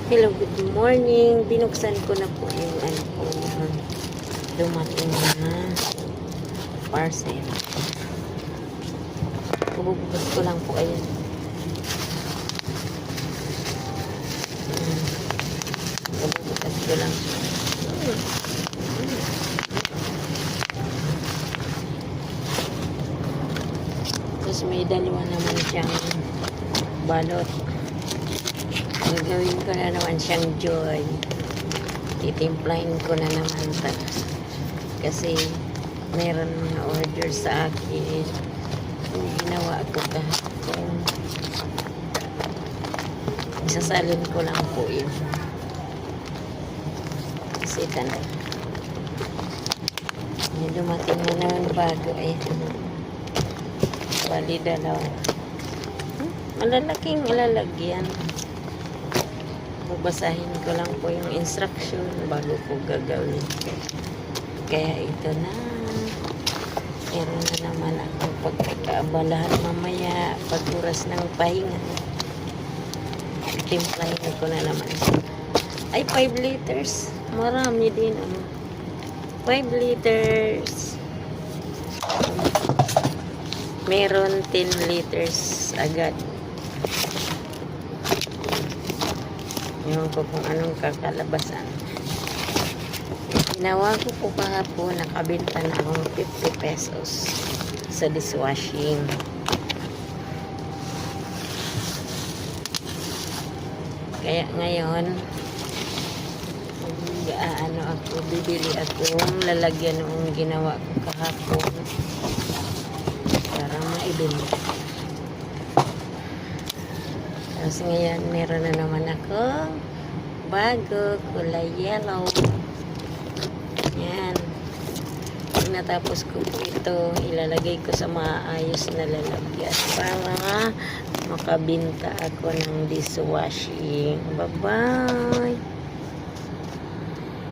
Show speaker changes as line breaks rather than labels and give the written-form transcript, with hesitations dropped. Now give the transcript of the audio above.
Hello, good morning. Binuksan ko na po yung ano po, dumating na parcel. Bubukas ko lang po, ayun. Bubukas ko lang. Tapos may dalawa naman siyang balot. Gagawin ko na naman siyang joy. Titimplahin ko na naman kasi meron na order sa akin. Yung ginawa ko kahapon. Isasalin ko lang po yun. Kasi ito na. May dumating na naman bago. Bali dalawa. Malalaking lalagyan. Babasahin ko lang po yung instruction bago ko gagawin. Kaya ito na. Meron na naman akong pagkakaabalahan mamaya pag oras ng pahinga. Timplahin ko na naman. Ay, 5 liters. Marami din. 5 liters. Meron 10 liters agad. Ewan ko kung anong kakalabasan. Ginawa ko po kahapon, nakabenta na akong 50 pesos sa dishwashing. Kaya ngayon, bibili akong lalagyan ng ginawa ko kahapon para maibenta. Tapos ngayon, meron na naman ako bago, kulay yellow. Yan. Pag natapos ko po ito, ilalagay ko sa maayos na lalagyan para makabinta ako ng dishwashing. Bye-bye!